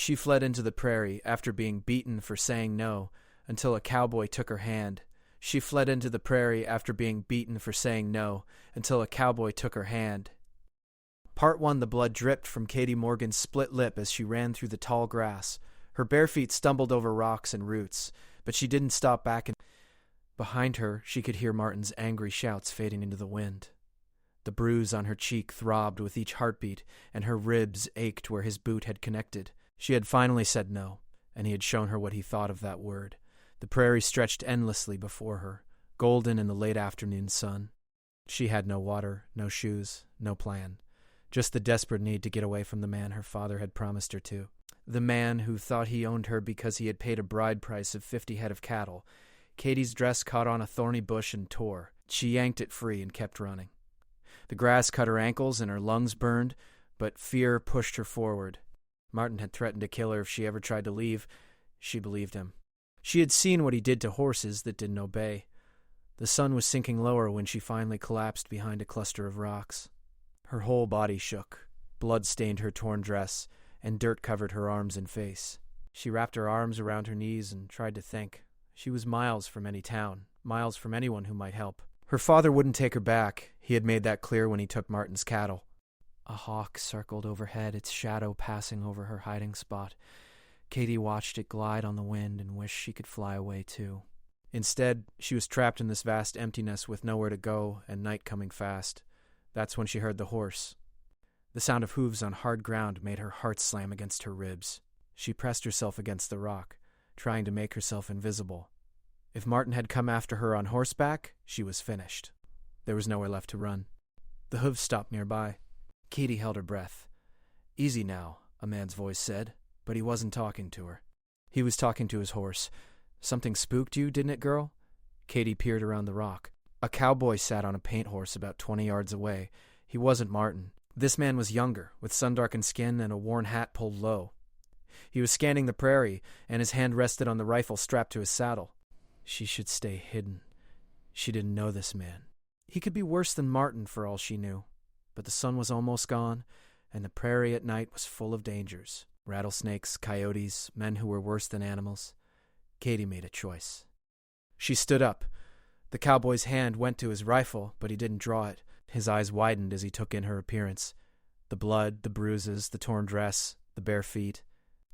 She fled into the prairie after being beaten for saying no until a cowboy took her hand. She fled into the prairie after being beaten for saying no until a cowboy took her hand. Part 1. The blood dripped from Katie Morgan's split lip as she ran through the tall grass. Her bare feet stumbled over rocks and roots, but she didn't stop back. Behind her, she could hear Martin's angry shouts fading into the wind. The bruise on her cheek throbbed with each heartbeat, and her ribs ached where his boot had connected. She had finally said no, and he had shown her what he thought of that word. The prairie stretched endlessly before her, golden in the late afternoon sun. She had no water, no shoes, no plan. Just the desperate need to get away from the man her father had promised her to. The man who thought he owned her because he had paid a bride price of 50 head of cattle. Katie's dress caught on a thorny bush and tore. She yanked it free and kept running. The grass cut her ankles and her lungs burned, but fear pushed her forward. Martin had threatened to kill her if she ever tried to leave. She believed him. She had seen what he did to horses that didn't obey. The sun was sinking lower when she finally collapsed behind a cluster of rocks. Her whole body shook. Blood stained her torn dress, and dirt covered her arms and face. She wrapped her arms around her knees and tried to think. She was miles from any town, miles from anyone who might help. Her father wouldn't take her back. He had made that clear when he took Martin's cattle. A hawk circled overhead, its shadow passing over her hiding spot. Katie watched it glide on the wind and wished she could fly away too. Instead, she was trapped in this vast emptiness with nowhere to go and night coming fast. That's when she heard the horse. The sound of hooves on hard ground made her heart slam against her ribs. She pressed herself against the rock, trying to make herself invisible. If Martin had come after her on horseback, she was finished. There was nowhere left to run. The hooves stopped nearby. Katie held her breath. "Easy now," a man's voice said, but he wasn't talking to her. He was talking to his horse. "Something spooked you, didn't it, girl?" Katie peered around the rock. A cowboy sat on a paint horse about 20 yards away. He wasn't Martin. This man was younger, with sun-darkened skin and a worn hat pulled low. He was scanning the prairie, and his hand rested on the rifle strapped to his saddle. She should stay hidden. She didn't know this man. He could be worse than Martin for all she knew. But the sun was almost gone, and the prairie at night was full of dangers. Rattlesnakes, coyotes, men who were worse than animals. Katie made a choice. She stood up. The cowboy's hand went to his rifle, but he didn't draw it. His eyes widened as he took in her appearance. The blood, the bruises, the torn dress, the bare feet.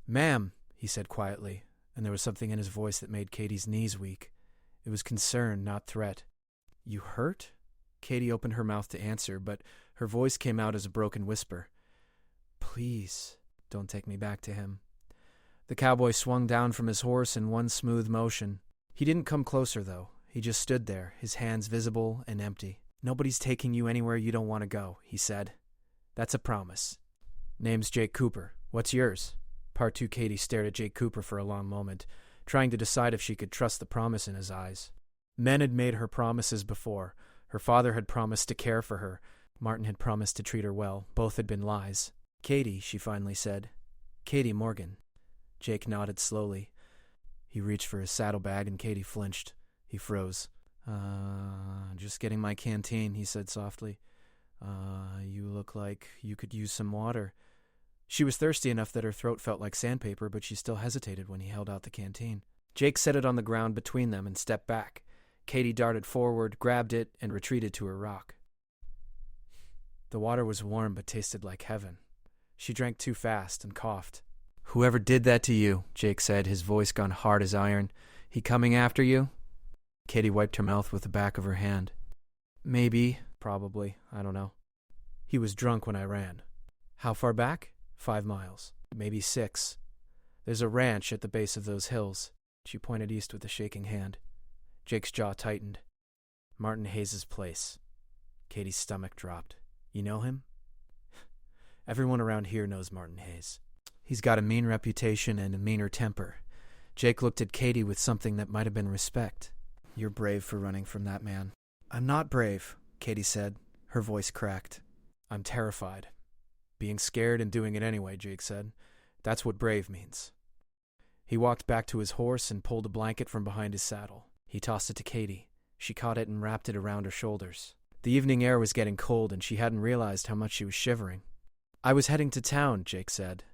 "Ma'am," he said quietly, and there was something in his voice that made Katie's knees weak. It was concern, not threat. "You hurt?" Katie opened her mouth to answer, but her voice came out as a broken whisper. "Please, don't take me back to him." The cowboy swung down from his horse in one smooth motion. He didn't come closer, though. He just stood there, his hands visible and empty. "Nobody's taking you anywhere you don't want to go," he said. "That's a promise." "Name's Jake Cooper. What's yours?" Part 2. Katie stared at Jake Cooper for a long moment, trying to decide if she could trust the promise in his eyes. Men had made her promises before. Her father had promised to care for her. Martin had promised to treat her well. Both had been lies. "Katie," she finally said. "Katie Morgan." Jake nodded slowly. He reached for his saddlebag and Katie flinched. He froze. Just getting my canteen," he said softly. You look like you could use some water." She was thirsty enough that her throat felt like sandpaper, but she still hesitated when he held out the canteen. Jake set it on the ground between them and stepped back. Katie darted forward, grabbed it, and retreated to her rock. The water was warm but tasted like heaven. She drank too fast and coughed. "Whoever did that to you," Jake said, his voice gone hard as iron, "he coming after you?" Katie wiped her mouth with the back of her hand. "Maybe, probably, I don't know. He was drunk when I ran." "How far back?" 5 miles, maybe 6. "There's a ranch at the base of those hills." She pointed east with a shaking hand. Jake's jaw tightened. "Martin Hayes' place." Katie's stomach dropped. "You know him?" "Everyone around here knows Martin Hayes. He's got a mean reputation and a meaner temper." Jake looked at Katie with something that might have been respect. "You're brave for running from that man." "I'm not brave," Katie said. Her voice cracked. "I'm terrified." "Being scared and doing it anyway," Jake said. "That's what brave means." He walked back to his horse and pulled a blanket from behind his saddle. He tossed it to Katie. She caught it and wrapped it around her shoulders. The evening air was getting cold, and she hadn't realized how much she was shivering. "I was heading to town," Jake said.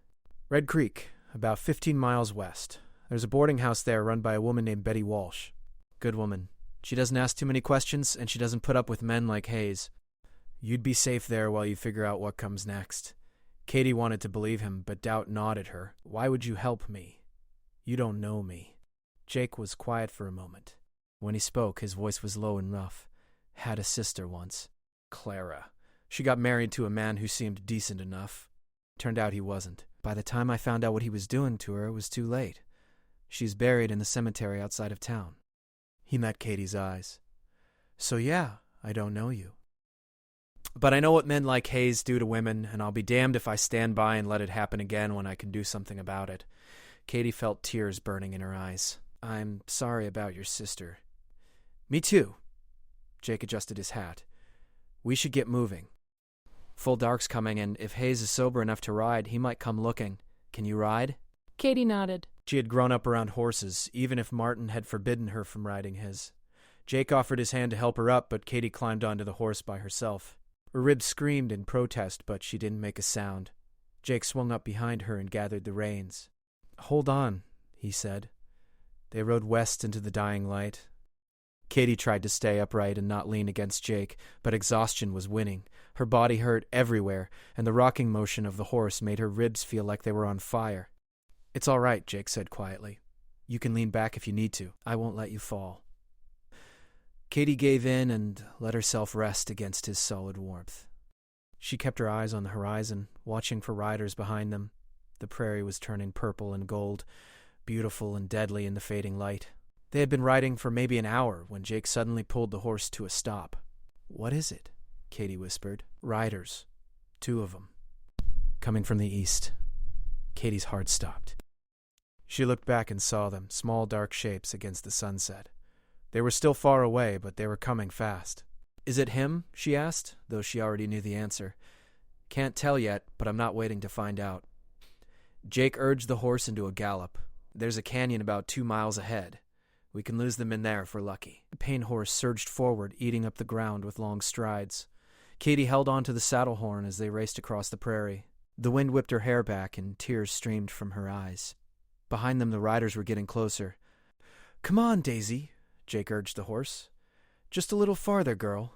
"Red Creek. about 15 miles west. There's a boarding house there run by a woman named Betty Walsh. Good woman. She doesn't ask too many questions, and she doesn't put up with men like Hayes. You'd be safe there while you figure out what comes next. Katie wanted to believe him, but doubt gnawed at her. Why would you help me? You don't know me. Jake was quiet for a moment. When he spoke, his voice was low and rough. Had a sister once. Clara. She got married to a man who seemed decent enough. Turned out he wasn't. By the time I found out what he was doing to her, it was too late. She's buried in the cemetery outside of town. He met Katie's eyes. So yeah, I don't know you. But I know what men like Hayes do to women, and I'll be damned if I stand by and let it happen again when I can do something about it. Katie felt tears burning in her eyes. I'm sorry about your sister. Me too. Jake adjusted his hat. We should get moving. Full dark's coming, and if Hayes is sober enough to ride, he might come looking. Can you ride? Katie nodded. She had grown up around horses, even if Martin had forbidden her from riding his. Jake offered his hand to help her up, but Katie climbed onto the horse by herself. Her ribs screamed in protest, but she didn't make a sound. Jake swung up behind her and gathered the reins. Hold on, he said. They rode west into the dying light. Katie tried to stay upright and not lean against Jake, but exhaustion was winning. Her body hurt everywhere, and the rocking motion of the horse made her ribs feel like they were on fire. It's all right, Jake said quietly. You can lean back if you need to. I won't let you fall. Katie gave in and let herself rest against his solid warmth. She kept her eyes on the horizon, watching for riders behind them. The prairie was turning purple and gold, beautiful and deadly in the fading light. They had been riding for maybe an hour when Jake suddenly pulled the horse to a stop. What is it? Katie whispered. Riders. 2 of them. Coming from the east. Katie's heart stopped. She looked back and saw them, small dark shapes against the sunset. They were still far away, but they were coming fast. Is it him? She asked, though she already knew the answer. Can't tell yet, but I'm not waiting to find out. Jake urged the horse into a gallop. There's a canyon about 2 miles ahead. We can lose them in there if we're lucky. The pain horse surged forward, eating up the ground with long strides. Katie held on to the saddle horn as they raced across the prairie. The wind whipped her hair back, and tears streamed from her eyes. Behind them, the riders were getting closer. Come on, Daisy, Jake urged the horse. Just a little farther, girl.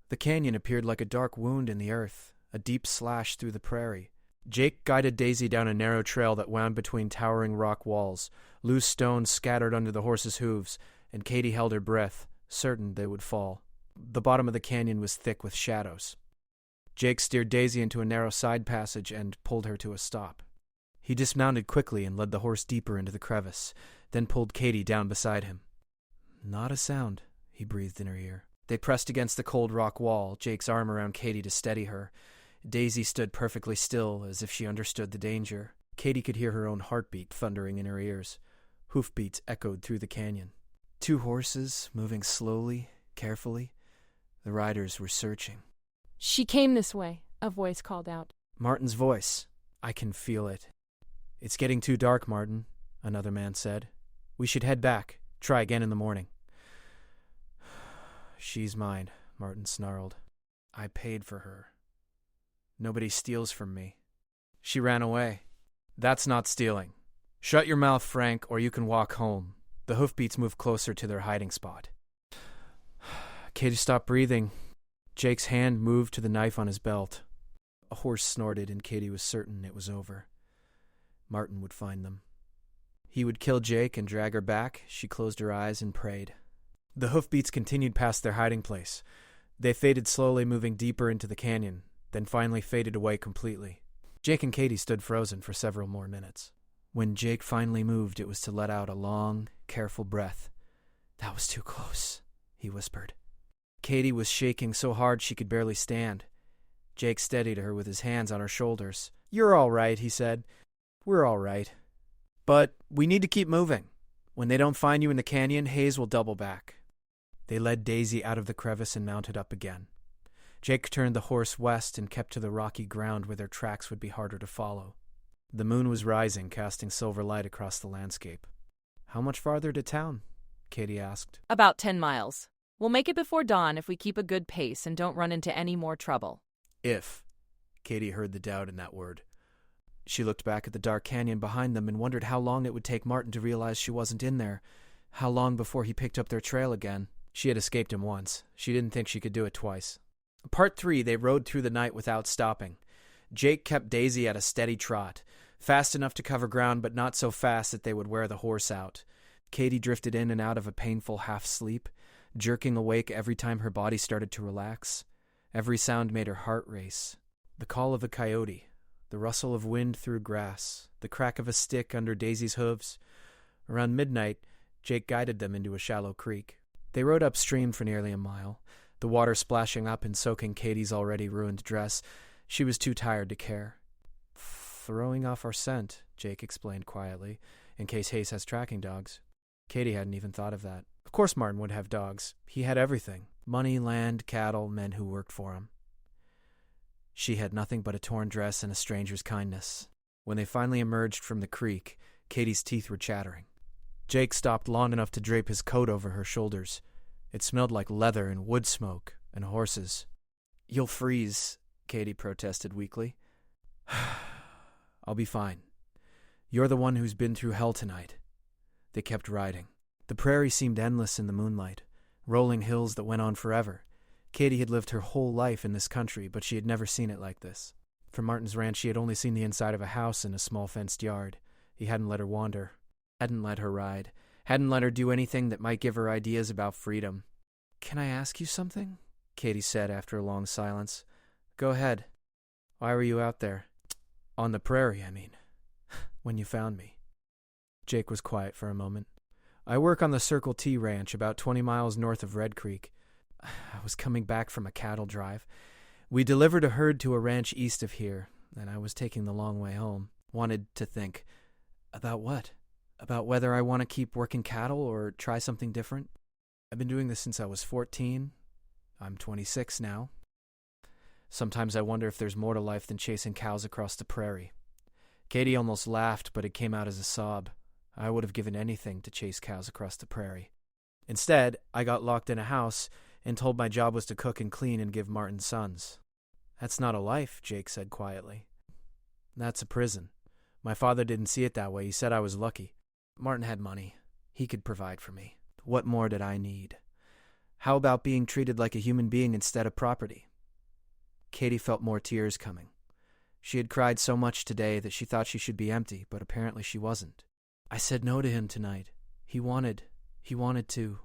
The canyon appeared like a dark wound in the earth, a deep slash through the prairie. Jake guided Daisy down a narrow trail that wound between towering rock walls. Loose stones scattered under the horse's hooves, and Katie held her breath, certain they would fall. The bottom of the canyon was thick with shadows. Jake steered Daisy into a narrow side passage and pulled her to a stop. He dismounted quickly and led the horse deeper into the crevice, then pulled Katie down beside him. Not a sound, he breathed in her ear. They pressed against the cold rock wall, Jake's arm around Katie to steady her. Daisy stood perfectly still, as if she understood the danger. Katie could hear her own heartbeat thundering in her ears. Hoofbeats echoed through the canyon. 2 horses, moving slowly, carefully. The riders were searching. She came this way, a voice called out. Martin's voice. I can feel it. It's getting too dark, Martin, another man said. We should head back. Try again in the morning. She's mine, Martin snarled. I paid for her. Nobody steals from me. She ran away. That's not stealing. Shut your mouth, Frank, or you can walk home. The hoofbeats moved closer to their hiding spot. Katie stopped breathing. Jake's hand moved to the knife on his belt. A horse snorted, and Katie was certain it was over. Martin would find them. He would kill Jake and drag her back. She closed her eyes and prayed. The hoofbeats continued past their hiding place. They faded slowly, moving deeper into the canyon, then finally faded away completely. Jake and Katie stood frozen for several more minutes. When Jake finally moved, it was to let out a long, careful breath. That was too close, he whispered. Katie was shaking so hard she could barely stand. Jake steadied her with his hands on her shoulders. You're all right, he said. We're all right. But we need to keep moving. When they don't find you in the canyon, Hayes will double back. They led Daisy out of the crevice and mounted up again. Jake turned the horse west and kept to the rocky ground where their tracks would be harder to follow. The moon was rising, casting silver light across the landscape. How much farther to town? Katie asked. About 10 miles. We'll make it before dawn if we keep a good pace and don't run into any more trouble. If. Katie heard the doubt in that word. She looked back at the dark canyon behind them and wondered how long it would take Martin to realize she wasn't in there, how long before he picked up their trail again. She had escaped him once. She didn't think she could do it twice. Part 3, they rode through the night without stopping. Jake kept Daisy at a steady trot, fast enough to cover ground but not so fast that they would wear the horse out. Katie drifted in and out of a painful half-sleep, jerking awake every time her body started to relax. Every sound made her heart race. The call of a coyote, the rustle of wind through grass, the crack of a stick under Daisy's hooves. Around midnight, Jake guided them into a shallow creek. They rode upstream for nearly a mile, the water splashing up and soaking Katie's already ruined dress. She was too tired to care. "Throwing off our scent," Jake explained quietly, in case Hayes has tracking dogs. Katie hadn't even thought of that. Of course Martin would have dogs. He had everything. Money, land, cattle, men who worked for him. She had nothing but a torn dress and a stranger's kindness. When they finally emerged from the creek, Katie's teeth were chattering. Jake stopped long enough to drape his coat over her shoulders. It smelled like leather and wood smoke and horses. "You'll freeze," Katie protested weakly. "I'll be fine. You're the one who's been through hell tonight." They kept riding. The prairie seemed endless in the moonlight, rolling hills that went on forever. Katie had lived her whole life in this country, but she had never seen it like this. From Martin's ranch, she had only seen the inside of a house and a small fenced yard. He hadn't let her wander, hadn't let her ride, hadn't let her do anything that might give her ideas about freedom. "Can I ask you something?" Katie said after a long silence. "Go ahead. Why were you out there? On the prairie, I mean. When you found me." Jake was quiet for a moment. "I work on the Circle T Ranch about 20 miles north of Red Creek. I was coming back from a cattle drive. We delivered a herd to a ranch east of here, and I was taking the long way home. Wanted to think. About what? About whether I want to keep working cattle or try something different. I've been doing this since I was 14. I'm 26 now. Sometimes I wonder if there's more to life than chasing cows across the prairie." Katie almost laughed, but it came out as a sob. "I would have given anything to chase cows across the prairie. Instead, I got locked in a house and told my job was to cook and clean and give Martin sons." "That's not a life," Jake said quietly. "That's a prison. My father didn't see it that way. He said I was lucky. Martin had money. He could provide for me. What more did I need? How about being treated like a human being instead of property?" Katie felt more tears coming. She had cried so much today that she thought she should be empty, but apparently she wasn't. "I said no to him tonight. He wanted to."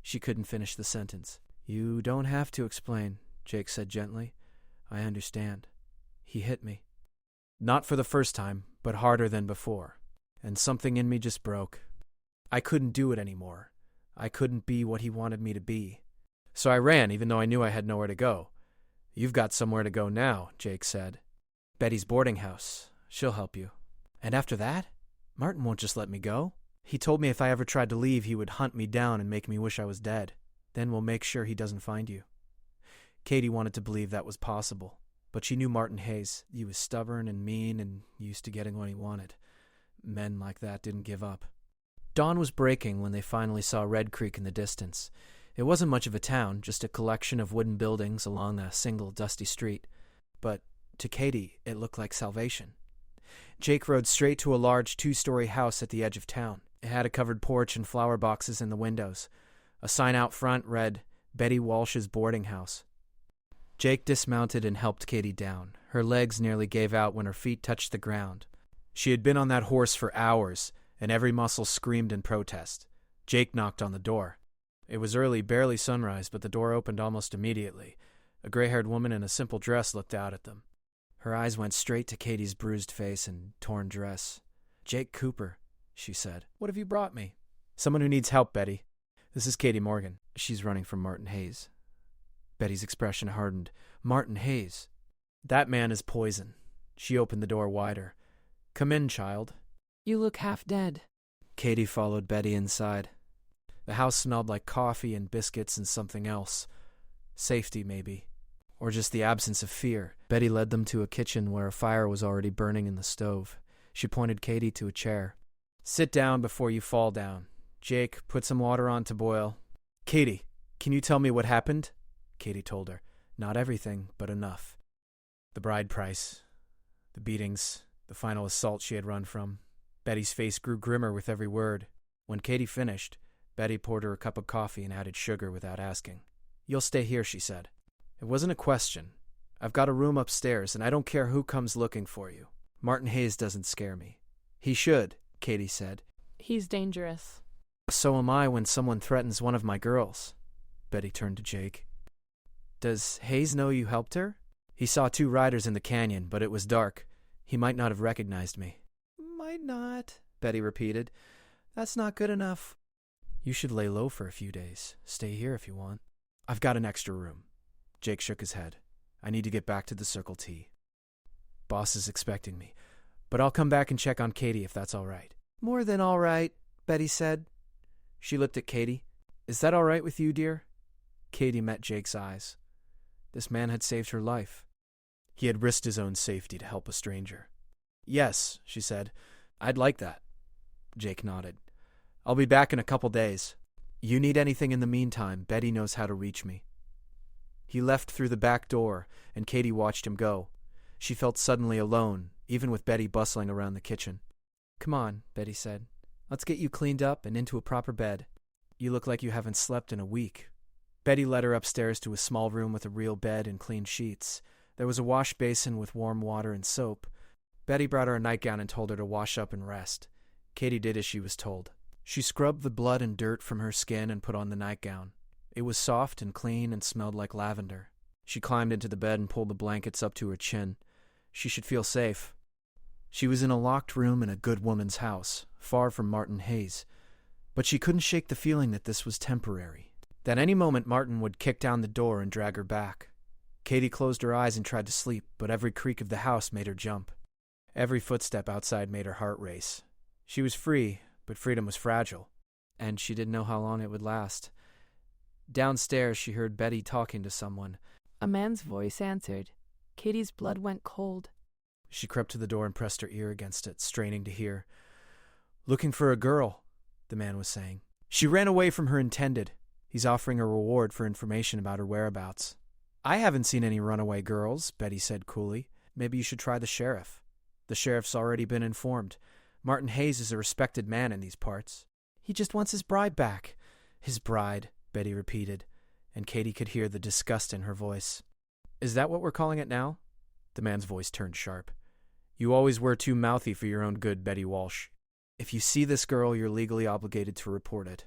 She couldn't finish the sentence. "You don't have to explain," Jake said gently. "I understand. He hit me. Not for the first time, but harder than before. And something in me just broke. I couldn't do it anymore. I couldn't be what he wanted me to be. So I ran, even though I knew I had nowhere to go." "You've got somewhere to go now," Jake said. "Betty's boarding house. She'll help you." "And after that? Martin won't just let me go. He told me if I ever tried to leave, he would hunt me down and make me wish I was dead. Then we'll make sure he doesn't find you." Katie wanted to believe that was possible, but she knew Martin Hayes. He was stubborn and mean and used to getting what he wanted. Men like that didn't give up. Dawn was breaking when they finally saw Red Creek in the distance. It wasn't much of a town, just a collection of wooden buildings along a single dusty street. But to Katie, it looked like salvation. Jake rode straight to a large 2-story house at the edge of town. It had a covered porch and flower boxes in the windows. A sign out front read, "Betty Walsh's Boarding House." Jake dismounted and helped Katie down. Her legs nearly gave out when her feet touched the ground. She had been on that horse for hours, and every muscle screamed in protest. Jake knocked on the door. It was early, barely sunrise, but the door opened almost immediately. A gray-haired woman in a simple dress looked out at them. Her eyes went straight to Katie's bruised face and torn dress. "Jake Cooper," she said. "What have you brought me?" "Someone who needs help, Betty. This is Katie Morgan. She's running from Martin Hayes." Betty's expression hardened. "Martin Hayes? That man is poison." She opened the door wider. "Come in, child." "You look half dead." Katie followed Betty inside. The house smelled like coffee and biscuits and something else. Safety, maybe. Or just the absence of fear. Betty led them to a kitchen where a fire was already burning in the stove. She pointed Katie to a chair. "Sit down before you fall down. Jake, put some water on to boil." "Katie, can you tell me what happened?" Katie told her. "Not everything, but enough. The bride price, the beatings, the final assault she had run from. Betty's face grew grimmer with every word. When Katie finished, Betty poured her a cup of coffee and added sugar without asking. "You'll stay here," she said. "It wasn't a question. I've got a room upstairs, and I don't care who comes looking for you. Martin Hayes doesn't scare me." "He should," Katie said. He's dangerous. "So am I when someone threatens one of my girls." Betty turned to Jake. "Does Hayes know you helped her?" "He saw 2 riders in the canyon, but it was dark. He might not have recognized me." "Might not," Betty repeated. "That's not good enough." "You should lay low for a few days. Stay here if you want." "I've got an extra room." Jake shook his head. "I need to get back to the Circle T. Boss is expecting me, but I'll come back and check on Katie if that's all right." "More than all right," Betty said. She looked at Katie. "Is that all right with you, dear?" Katie met Jake's eyes. This man had saved her life. He had risked his own safety to help a stranger. "Yes," she said. "I'd like that." Jake nodded. "I'll be back in a couple days. You need anything in the meantime, Betty knows how to reach me." He left through the back door, and Katie watched him go. She felt suddenly alone, even with Betty bustling around the kitchen. "Come on," Betty said. "Let's get you cleaned up and into a proper bed. You look like you haven't slept in a week." Betty led her upstairs to a small room with a real bed and clean sheets. There was a wash basin with warm water and soap. Betty brought her a nightgown and told her to wash up and rest. Katie did as she was told. She scrubbed the blood and dirt from her skin and put on the nightgown. It was soft and clean and smelled like lavender. She climbed into the bed and pulled the blankets up to her chin. She should feel safe. She was in a locked room in a good woman's house, far from Martin Hayes. But she couldn't shake the feeling that this was temporary, that any moment Martin would kick down the door and drag her back. Katie closed her eyes and tried to sleep, but every creak of the house made her jump. Every footstep outside made her heart race. She was free, but freedom was fragile, and she didn't know how long it would last. Downstairs, she heard Betty talking to someone. A man's voice answered. Katie's blood went cold. She crept to the door and pressed her ear against it, straining to hear. "Looking for a girl," the man was saying. She ran away from her intended. He's offering a reward for information about her whereabouts. "I haven't seen any runaway girls," Betty said coolly. "Maybe you should try the sheriff." "The sheriff's already been informed. Martin Hayes is a respected man in these parts." "He just wants his bride back." "His bride," Betty repeated, and Katie could hear the disgust in her voice. "Is that what we're calling it now?" The man's voice turned sharp. "You always were too mouthy for your own good, Betty Walsh. If you see this girl, you're legally obligated to report it.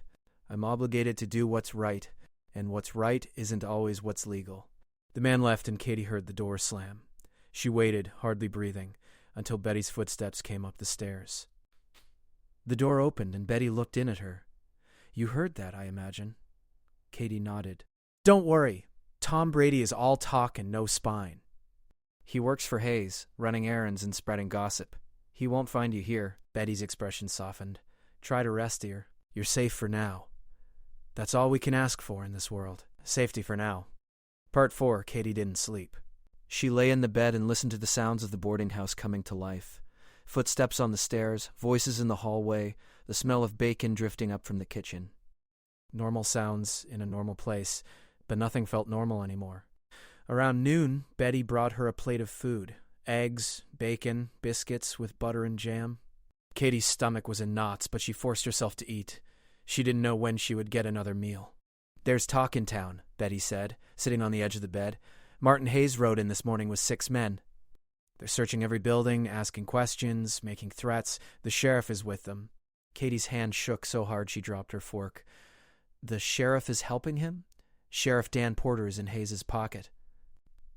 I'm obligated to do what's right, and what's right isn't always what's legal." The man left and Katie heard the door slam. She waited, hardly breathing, until Betty's footsteps came up the stairs. The door opened and Betty looked in at her. "You heard that, I imagine." Katie nodded. "Don't worry. Tom Brady is all talk and no spine. He works for Hayes, running errands and spreading gossip. He won't find you here." Betty's expression softened. "Try to rest, dear. You're safe for now. That's all we can ask for in this world. Safety for now." Part 4, Katie didn't sleep. She lay in the bed and listened to the sounds of the boarding house coming to life. Footsteps on the stairs, voices in the hallway, the smell of bacon drifting up from the kitchen. Normal sounds in a normal place, but nothing felt normal anymore. Around noon, Betty brought her a plate of food. Eggs, bacon, biscuits with butter and jam. Katie's stomach was in knots, but she forced herself to eat. She didn't know when she would get another meal. "There's talk in town," Betty said, sitting on the edge of the bed. "Martin Hayes rode in this morning with 6 men. They're searching every building, asking questions, making threats. The sheriff is with them." Katie's hand shook so hard she dropped her fork. "The sheriff is helping him?" "Sheriff Dan Porter is in Hayes' pocket.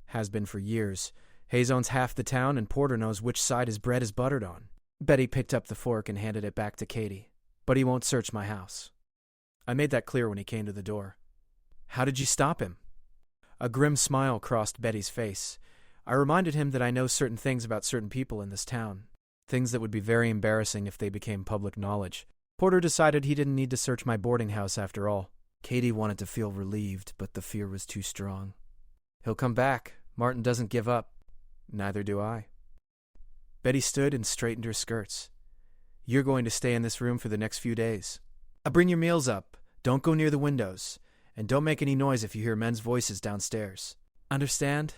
Has been for years. Hayes owns half the town, and Porter knows which side his bread is buttered on." Betty picked up the fork and handed it back to Katie. "But he won't search my house. I made that clear when he came to the door." "How did you stop him?" A grim smile crossed Betty's face. "I reminded him that I know certain things about certain people in this town. Things that would be very embarrassing if they became public knowledge. Porter decided he didn't need to search my boarding house after all." Katie wanted to feel relieved, but the fear was too strong. "He'll come back. Martin doesn't give up." "Neither do I." Betty stood and straightened her skirts. "You're going to stay in this room for the next few days. Bring your meals up. Don't go near the windows. And don't make any noise if you hear men's voices downstairs. Understand?"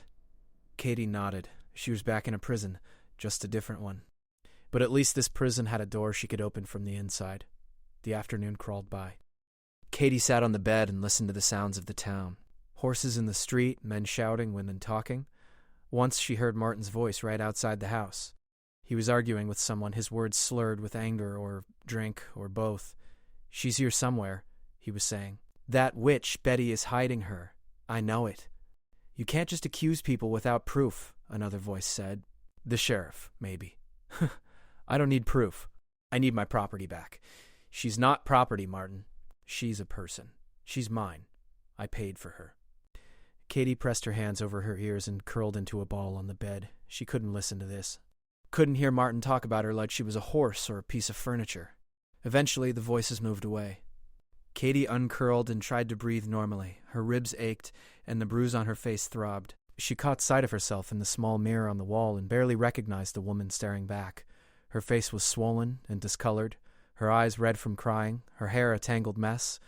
Katie nodded. She was back in a prison, just a different one. But at least this prison had a door she could open from the inside. The afternoon crawled by. Katie sat on the bed and listened to the sounds of the town. Horses in the street, men shouting, women talking. Once she heard Martin's voice right outside the house. He was arguing with someone, his words slurred with anger or drink or both. "She's here somewhere," he was saying. "That witch, Betty, is hiding her. I know it." "You can't just accuse people without proof," another voice said. "The sheriff, maybe." "I don't need proof. I need my property back." "She's not property, Martin. She's a person. She's mine. I paid for her." Katie pressed her hands over her ears and curled into a ball on the bed. She couldn't listen to this. Couldn't hear Martin talk about her like she was a horse or a piece of furniture. Eventually, the voices moved away. Katie uncurled and tried to breathe normally. Her ribs ached, and the bruise on her face throbbed. She caught sight of herself in the small mirror on the wall and barely recognized the woman staring back. Her face was swollen and discolored, her eyes red from crying, her hair a tangled mess.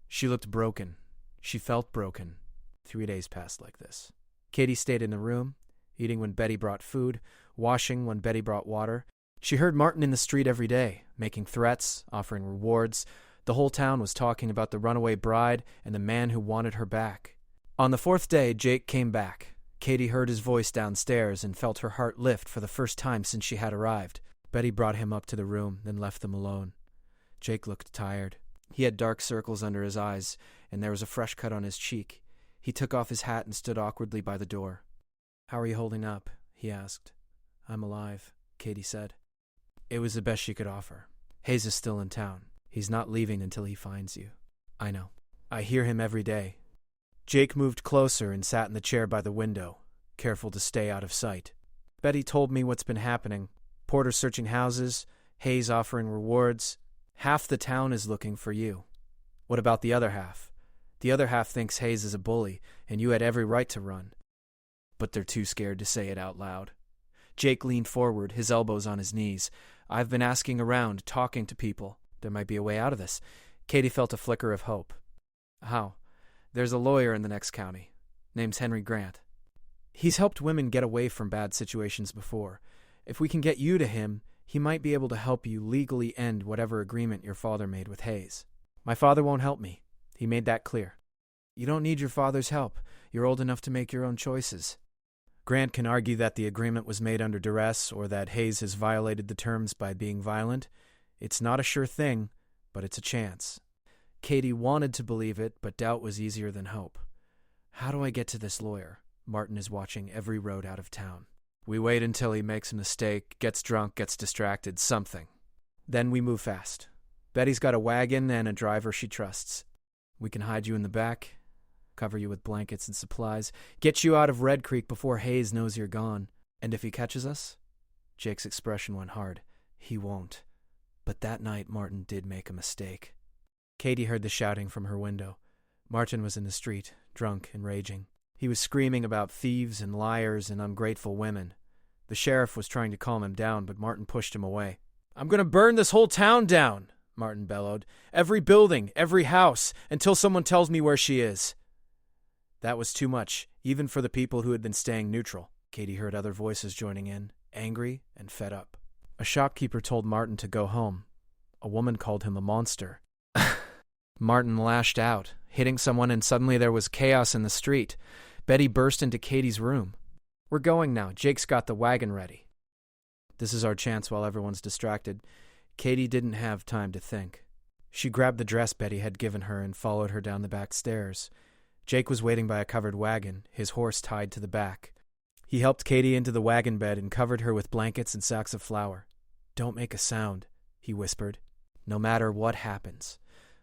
She looked broken. She felt broken. 3 days passed like this. Katie stayed in the room, eating when Betty brought food, washing when Betty brought water. She heard Martin in the street every day, making threats, offering rewards. The whole town was talking about the runaway bride and the man who wanted her back. On the 4th day, Jake came back. Katie heard his voice downstairs and felt her heart lift for the first time since she had arrived. Betty brought him up to the room, then left them alone. Jake looked tired. He had dark circles under his eyes, and there was a fresh cut on his cheek. He took off his hat and stood awkwardly by the door. "How are you holding up?" he asked. "I'm alive," Katie said. It was the best she could offer. "Hayes is still in town. He's not leaving until he finds you." "I know. I hear him every day." Jake moved closer and sat in the chair by the window, careful to stay out of sight. "Betty told me what's been happening. Porter searching houses, Hayes offering rewards. Half the town is looking for you. What about the other half? The other half thinks Hayes is a bully, and you had every right to run. But they're too scared to say it out loud." Jake leaned forward, his elbows on his knees. "I've been asking around, talking to people. There might be a way out of this." Katie felt a flicker of hope. "How?" "There's a lawyer in the next county. Name's Henry Grant. He's helped women get away from bad situations before. If we can get you to him, he might be able to help you legally end whatever agreement your father made with Hayes." "My father won't help me. He made that clear." "You don't need your father's help. You're old enough to make your own choices." Grant can argue that the agreement was made under duress or that Hayes has violated the terms by being violent. It's not a sure thing, but it's a chance. Katie wanted to believe it, but doubt was easier than hope. "How do I get to this lawyer? Martin is watching every road out of town. We wait until he makes a mistake, gets drunk, gets distracted, something. Then we move fast. Betty's got a wagon and a driver she trusts. We can hide you in the back, cover you with blankets and supplies, get you out of Red Creek before Hayes knows you're gone. And if he catches us?" Jake's expression went hard. "He won't. But that night Martin did make a mistake." Katie heard the shouting from her window. Martin was in the street, drunk and raging. He was screaming about thieves and liars and ungrateful women. The sheriff was trying to calm him down, but Martin pushed him away. "I'm going to burn this whole town down," Martin bellowed. "Every building, every house, until someone tells me where she is." That was too much, even for the people who had been staying neutral. Katie heard other voices joining in, angry and fed up. A shopkeeper told Martin to go home. A woman called him a monster. Martin lashed out, hitting someone, and suddenly there was chaos in the street. Betty burst into Katie's room. "We're going now. Jake's got the wagon ready." This is our chance while everyone's distracted. Katie didn't have time to think. She grabbed the dress Betty had given her and followed her down the back stairs. Jake was waiting by a covered wagon, his horse tied to the back. He helped Katie into the wagon bed and covered her with blankets and sacks of flour. "Don't make a sound," he whispered. "No matter what happens."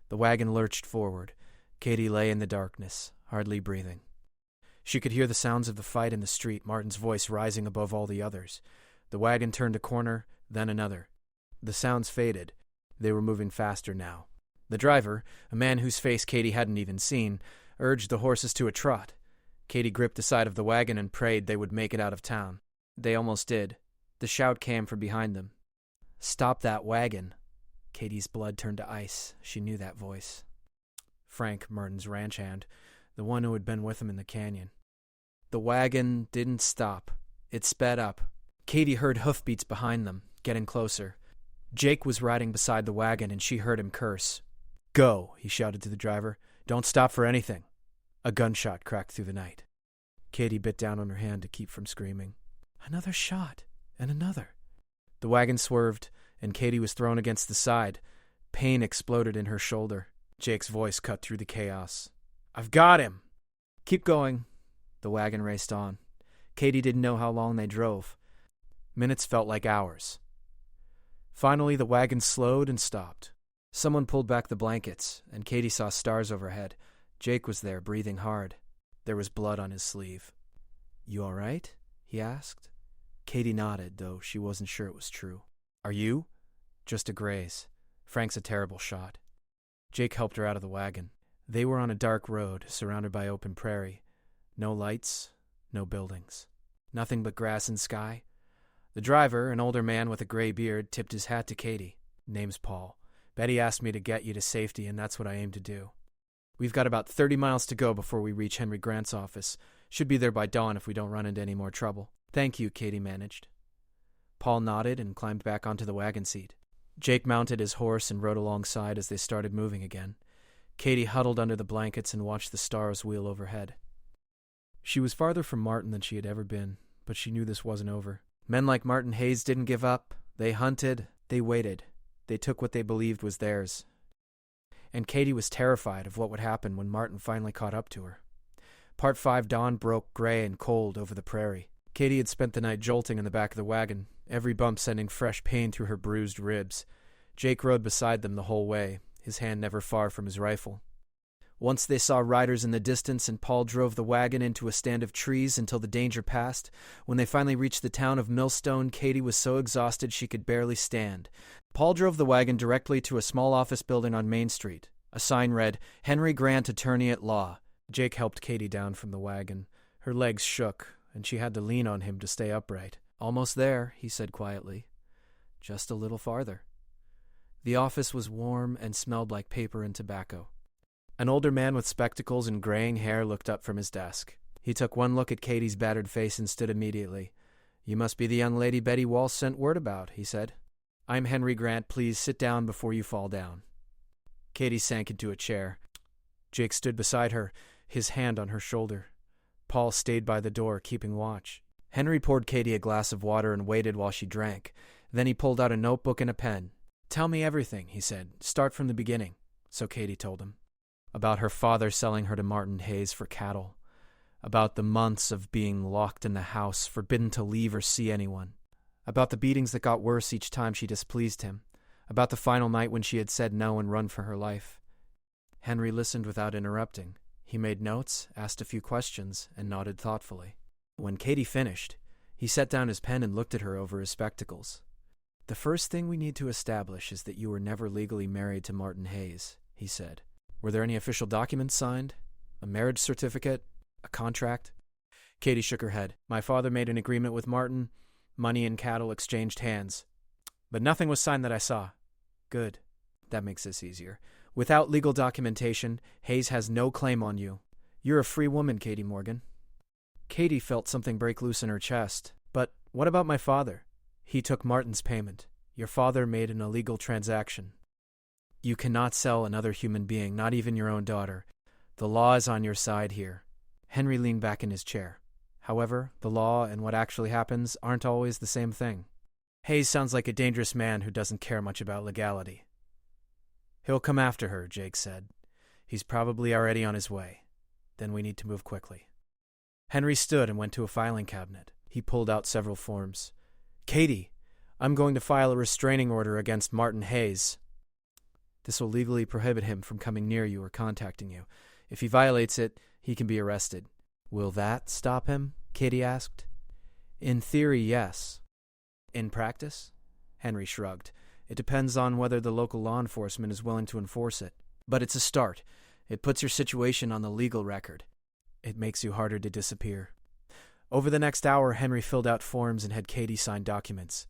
The wagon lurched forward. Katie lay in the darkness, hardly breathing. She could hear the sounds of the fight in the street, Martin's voice rising above all the others. The wagon turned a corner, then another. The sounds faded. They were moving faster now. The driver, a man whose face Katie hadn't even seen, urged the horses to a trot. Katie gripped the side of the wagon and prayed they would make it out of town. They almost did. The shout came from behind them. "Stop that wagon." Katie's blood turned to ice. She knew that voice. Frank, Martin's ranch hand, the one who had been with him in the canyon. The wagon didn't stop. It sped up. Katie heard hoofbeats behind them. getting closer. Jake was riding beside the wagon, and she heard him curse. "Go," he shouted to the driver. "Don't stop for anything." A gunshot cracked through the night. Katie bit down on her hand to keep from screaming. Another shot, and another. The wagon swerved, and Katie was thrown against the side. Pain exploded in her shoulder. Jake's voice cut through the chaos. "I've got him!" "Keep going." The wagon raced on. Katie didn't know how long they drove. Minutes felt like hours. Finally, the wagon slowed and stopped. Someone pulled back the blankets, and Katie saw stars overhead. Jake was there, breathing hard. There was blood on his sleeve. "You all right?" he asked. Katie nodded, though she wasn't sure it was true. "Are you?" "Just a graze. Frank's a terrible shot." Jake helped her out of the wagon. They were on a dark road, surrounded by open prairie. No lights, no buildings. Nothing but grass and sky. The driver, an older man with a gray beard, tipped his hat to Katie. "Name's Paul. Betty asked me to get you to safety, and that's what I aim to do. We've got about 30 miles to go before we reach Henry Grant's office. Should be there by dawn if we don't run into any more trouble." "Thank you," Katie managed. Paul nodded and climbed back onto the wagon seat. Jake mounted his horse and rode alongside as they started moving again. Katie huddled under the blankets and watched the stars wheel overhead. She was farther from Martin than she had ever been, but she knew this wasn't over. Men like Martin Hayes didn't give up. They hunted. They waited. They took what they believed was theirs. And Katie was terrified of what would happen when Martin finally caught up to her. Part 5 dawn broke gray and cold over the prairie. Katie had spent the night jolting in the back of the wagon, every bump sending fresh pain through her bruised ribs. Jake rode beside them the whole way, his hand never far from his rifle. Once they saw riders in the distance, and Paul drove the wagon into a stand of trees until the danger passed. When they finally reached the town of Millstone, Katie was so exhausted she could barely stand. Paul drove the wagon directly to a small office building on Main Street. A sign read, "Henry Grant, Attorney at Law." Jake helped Katie down from the wagon. Her legs shook, and she had to lean on him to stay upright. "Almost there," he said quietly. "Just a little farther." The office was warm and smelled like paper and tobacco. An older man with spectacles and graying hair looked up from his desk. He took one look at Katie's battered face and stood immediately. "You must be the young lady Betty Walsh sent word about," he said. "I'm Henry Grant. Please sit down before you fall down." Katie sank into a chair. Jake stood beside her, his hand on her shoulder. Paul stayed by the door, keeping watch. Henry poured Katie a glass of water and waited while she drank. Then he pulled out a notebook and a pen. "Tell me everything," he said. "Start from the beginning." So Katie told him. About her father selling her to Martin Hayes for cattle. About the months of being locked in the house, forbidden to leave or see anyone. About the beatings that got worse each time she displeased him. About the final night when she had said no and run for her life. Henry listened without interrupting. He made notes, asked a few questions, and nodded thoughtfully. When Katie finished, he set down his pen and looked at her over his spectacles. "The first thing we need to establish is that you were never legally married to Martin Hayes," he said. "Were there any official documents signed? A marriage certificate? A contract?" Katie shook her head. "My father made an agreement with Martin. Money and cattle exchanged hands. But nothing was signed that I saw." "Good. That makes this easier. Without legal documentation, Hayes has no claim on you. You're a free woman, Katie Morgan." Katie felt something break loose in her chest. "But what about my father?" "He took Martin's payment. Your father made an illegal transaction. You cannot sell another human being, not even your own daughter. The law is on your side here." Henry leaned back in his chair. "However, the law and what actually happens aren't always the same thing. Hayes sounds like a dangerous man who doesn't care much about legality." "He'll come after her," Jake said. "He's probably already on his way. Then we need to move quickly." Henry stood and went to a filing cabinet. He pulled out several forms. "Katie, I'm going to file a restraining order against Martin Hayes. This will legally prohibit him from coming near you or contacting you. If he violates it, he can be arrested." "Will that stop him?" Katie asked. "In theory, yes." "In practice?" Henry shrugged. "It depends on whether the local law enforcement is willing to enforce it. But it's a start. It puts your situation on the legal record. It makes you harder to disappear." Over the next hour, Henry filled out forms and had Katie sign documents.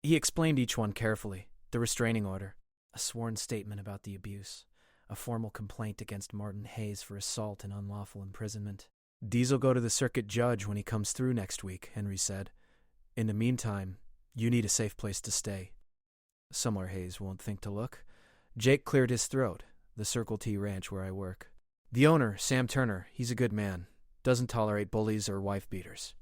He explained each one carefully. The restraining order. A sworn statement about the abuse. A formal complaint against Martin Hayes for assault and unlawful imprisonment. "These will go to the circuit judge when he comes through next week," Henry said. "In the meantime, You need a safe place to stay. Somewhere Hayes won't think to look. Jake cleared his throat. The Circle T ranch where I work. The owner, Sam Turner, he's a good man. Doesn't tolerate bullies or wife beaters.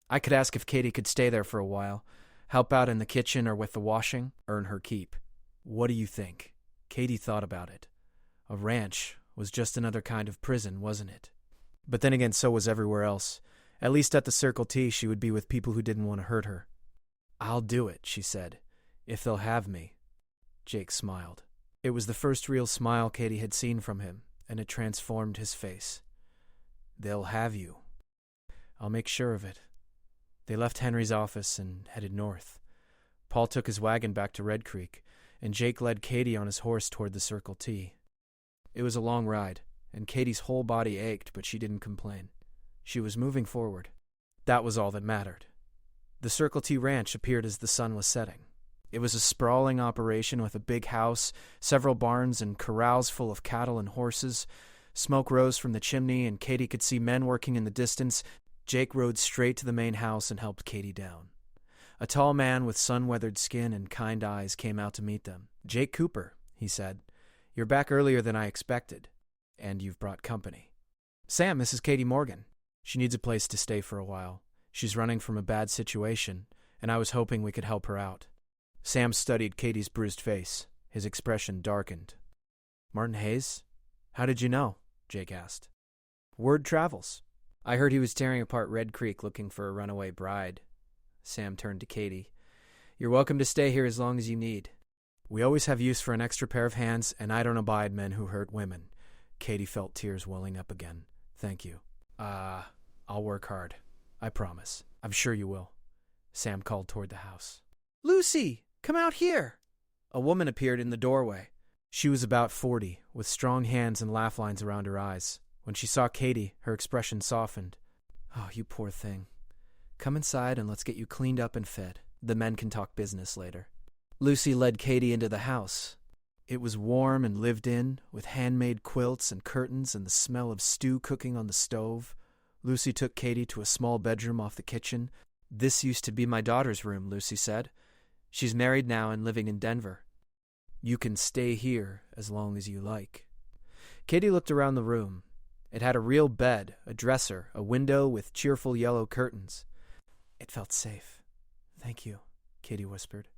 I could ask if Katie could stay there for a while, help out in the kitchen or with the washing, earn her keep. What do you think? Katie thought about it. A ranch was just another kind of prison, wasn't it? But then again, so was everywhere else. At least at the Circle T, she would be with people who didn't want to hurt her. I'll do it, she said, if they'll have me. Jake smiled. It was the first real smile Katie had seen from him, and it transformed his face. They'll have you. I'll make sure of it. They left Henry's office and headed north. Paul took his wagon back to Red Creek, and Jake led Katie on his horse toward the Circle T. It was a long ride, and Katie's whole body ached, but she didn't complain. She was moving forward. That was all that mattered. The Circle T ranch appeared as the sun was setting. It was a sprawling operation with a big house, several barns, and corrals full of cattle and horses. Smoke rose from the chimney, and Katie could see men working in the distance. Jake rode straight to the main house and helped Katie down. A tall man with sun-weathered skin and kind eyes came out to meet them. "Jake Cooper," he said. "You're back earlier than I expected, and you've brought company. Sam, this is Katie Morgan. She needs a place to stay for a while. She's running from a bad situation, and I was hoping we could help her out." Sam studied Katie's bruised face. His expression darkened. "Martin Hayes? How did you know?" Jake asked. "Word travels. I heard he was tearing apart Red Creek looking for a runaway bride." Sam turned to Katie. "You're welcome to stay here as long as you need. We always have use for an extra pair of hands, and I don't abide men who hurt women." Katie felt tears welling up again. "Thank you. I'll work hard. I promise." "I'm sure you will." Sam called toward the house. "Lucy, come out here." A woman appeared in the doorway. She was about 40, with strong hands and laugh lines around her eyes. When she saw Katie, her expression softened. "Oh, you poor thing. Come inside and let's get you cleaned up and fed. The men can talk business later." Lucy led Katie into the house. It was warm and lived in, with handmade quilts and curtains and the smell of stew cooking on the stove. Lucy took Katie to a small bedroom off the kitchen. "This used to be my daughter's room," Lucy said. "She's married now and living in Denver. You can stay here as long as you like." Katie looked around the room. It had a real bed, a dresser, a window with cheerful yellow curtains. It felt safe. "Thank you," Katie whispered.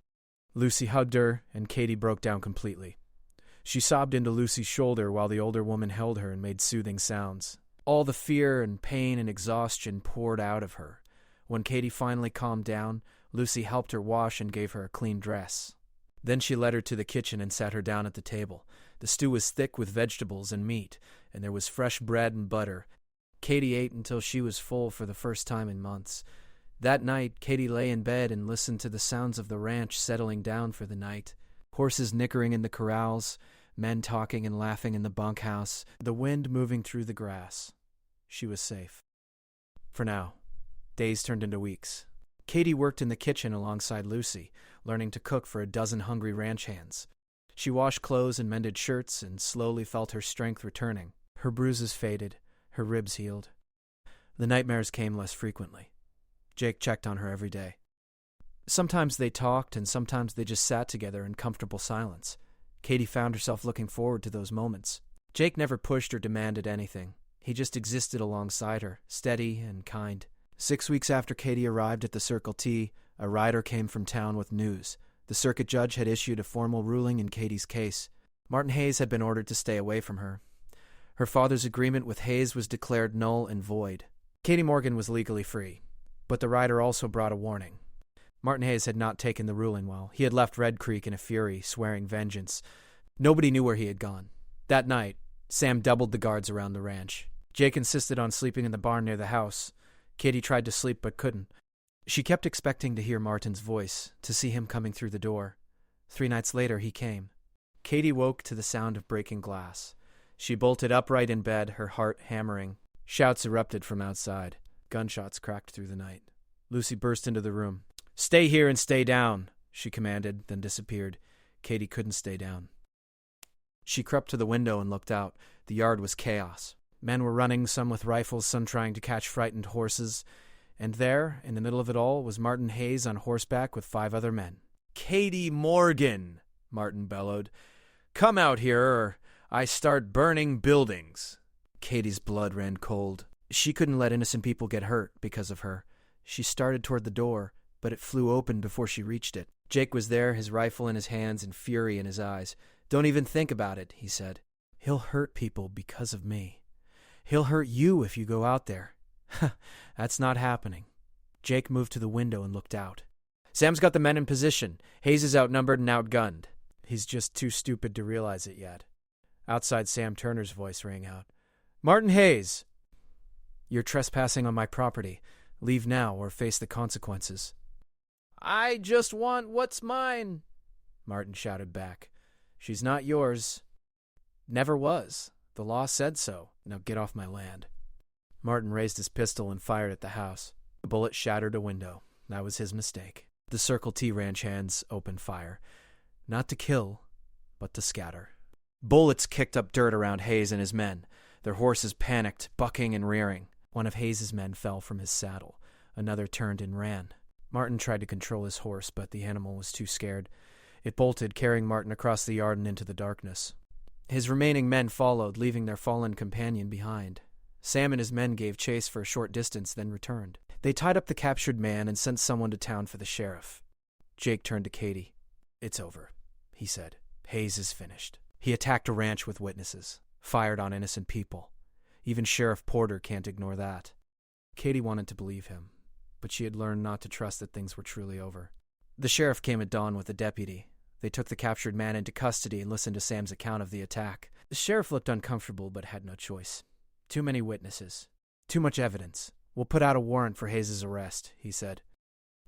Lucy hugged her, and Katie broke down completely. She sobbed into Lucy's shoulder while the older woman held her and made soothing sounds. All the fear and pain and exhaustion poured out of her. When Katie finally calmed down, Lucy helped her wash and gave her a clean dress. Then she led her to the kitchen and sat her down at the table. The stew was thick with vegetables and meat, and there was fresh bread and butter. Katie ate until she was full for the first time in months. That night, Katie lay in bed and listened to the sounds of the ranch settling down for the night. Horses nickering in the corrals, men talking and laughing in the bunkhouse, the wind moving through the grass. She was safe. For now. Days turned into weeks. Katie worked in the kitchen alongside Lucy, learning to cook for a dozen hungry ranch hands. She washed clothes and mended shirts and slowly felt her strength returning. Her bruises faded, her ribs healed. The nightmares came less frequently. Jake checked on her every day. Sometimes they talked, and sometimes they just sat together in comfortable silence. Katie found herself looking forward to those moments. Jake never pushed or demanded anything. He just existed alongside her, steady and kind. 6 weeks after Katie arrived at the Circle T, a rider came from town with news. The circuit judge had issued a formal ruling in Katie's case. Martin Hayes had been ordered to stay away from her. Her father's agreement with Hayes was declared null and void. Katie Morgan was legally free, but the rider also brought a warning. Martin Hayes had not taken the ruling well. He had left Red Creek in a fury, swearing vengeance. Nobody knew where he had gone. That night, Sam doubled the guards around the ranch. Jake insisted on sleeping in the barn near the house. Katie tried to sleep but couldn't. She kept expecting to hear Martin's voice, to see him coming through the door. 3 nights later, he came. Katie woke to the sound of breaking glass. She bolted upright in bed, her heart hammering. Shouts erupted from outside. Gunshots cracked through the night. Lucy burst into the room. "Stay here and stay down," she commanded, then disappeared. Katie couldn't stay down. She crept to the window and looked out. The yard was chaos. Men were running, some with rifles, some trying to catch frightened horses. And there, in the middle of it all, was Martin Hayes on horseback with 5 other men. "Katie Morgan," Martin bellowed. "Come out here or I start burning buildings." Katie's blood ran cold. She couldn't let innocent people get hurt because of her. She started toward the door, but it flew open before she reached it. Jake was there, his rifle in his hands and fury in his eyes. "Don't even think about it," he said. "He'll hurt people because of me. He'll hurt you if you go out there." "That's not happening." Jake moved to the window and looked out. "Sam's got the men in position. Hayes is outnumbered and outgunned. He's just too stupid to realize it yet." Outside, Sam Turner's voice rang out. "Martin Hayes! You're trespassing on my property. Leave now or face the consequences." "I just want what's mine," Martin shouted back. "She's not yours." "Never was. The law said so. Now get off my land." Martin raised his pistol and fired at the house. The bullet shattered a window. That was his mistake. The Circle T Ranch hands opened fire. Not to kill, but to scatter. Bullets kicked up dirt around Hayes and his men. Their horses panicked, bucking and rearing. One of Hayes' men fell from his saddle. Another turned and ran. Martin tried to control his horse, but the animal was too scared. It bolted, carrying Martin across the yard and into the darkness. His remaining men followed, leaving their fallen companion behind. Sam and his men gave chase for a short distance, then returned. They tied up the captured man and sent someone to town for the sheriff. Jake turned to Katie. "It's over," he said. "Hayes is finished. He attacked a ranch with witnesses, fired on innocent people. Even Sheriff Porter can't ignore that." Katie wanted to believe him, but she had learned not to trust that things were truly over. The sheriff came at dawn with a deputy. They took the captured man into custody and listened to Sam's account of the attack. The sheriff looked uncomfortable but had no choice. "Too many witnesses. Too much evidence. We'll put out a warrant for Hayes' arrest," he said.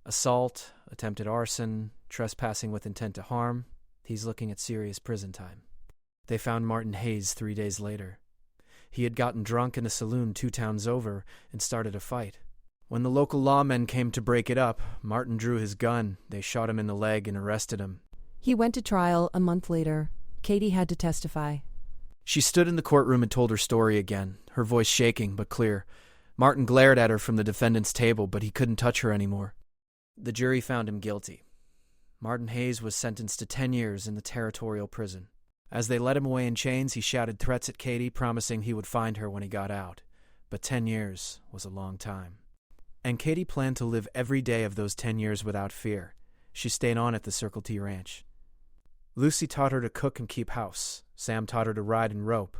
"Assault, attempted arson, trespassing with intent to harm. He's looking at serious prison time." They found Martin Hayes 3 days later. He had gotten drunk in a saloon 2 towns over and started a fight. When the local lawmen came to break it up, Martin drew his gun. They shot him in the leg and arrested him. He went to trial a month later. Katie had to testify. She stood in the courtroom and told her story again, her voice shaking but clear. Martin glared at her from the defendant's table, but he couldn't touch her anymore. The jury found him guilty. Martin Hayes was sentenced to 10 years in the territorial prison. As they led him away in chains, he shouted threats at Katie, promising he would find her when he got out. But 10 years was a long time. And Katie planned to live every day of those 10 years without fear. She stayed on at the Circle T Ranch. Lucy taught her to cook and keep house. Sam taught her to ride and rope.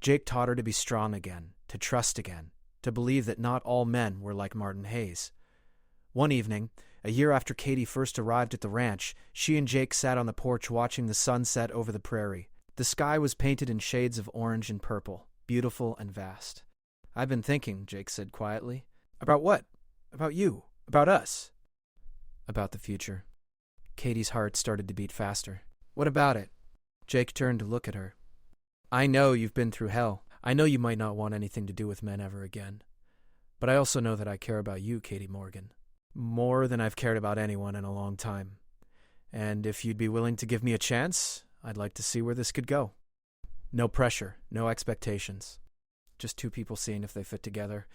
Jake taught her to be strong again, to trust again, to believe that not all men were like Martin Hayes. One evening, a year after Katie first arrived at the ranch, she and Jake sat on the porch watching the sun set over the prairie. The sky was painted in shades of orange and purple, beautiful and vast. "I've been thinking," Jake said quietly. "About what? About you. About us." "About the future." Katie's heart started to beat faster. "What about it?" Jake turned to look at her. "I know you've been through hell. I know you might not want anything to do with men ever again. But I also know that I care about you, Katie Morgan. More than I've cared about anyone in a long time. And if you'd be willing to give me a chance, I'd like to see where this could go. No pressure, no expectations. Just 2 people seeing if they fit together."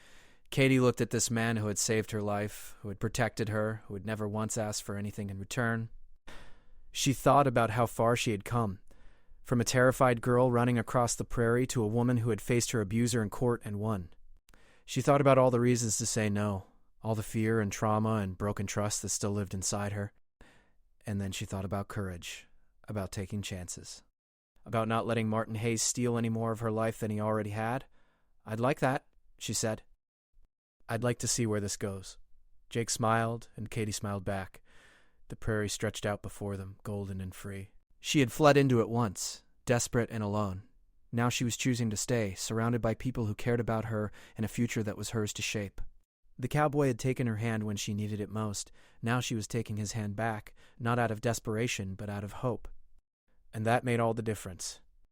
Katie looked at this man who had saved her life, who had protected her, who had never once asked for anything in return. She thought about how far she had come, from a terrified girl running across the prairie to a woman who had faced her abuser in court and won. She thought about all the reasons to say no, all the fear and trauma and broken trust that still lived inside her. And then she thought about courage, about taking chances, about not letting Martin Hayes steal any more of her life than he already had. "I'd like that," she said. "I'd like to see where this goes." Jake smiled, and Katie smiled back. The prairie stretched out before them, golden and free. She had fled into it once, desperate and alone. Now she was choosing to stay, surrounded by people who cared about her and a future that was hers to shape. The cowboy had taken her hand when she needed it most. Now she was taking his hand back, not out of desperation, but out of hope. And that made all the difference.